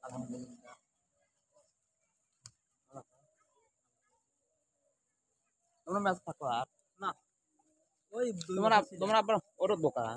আলহামদুলিল্লাহ তোমরা ম্যাচ থাকো আর না ওই তোমরা আবার ওর দোকান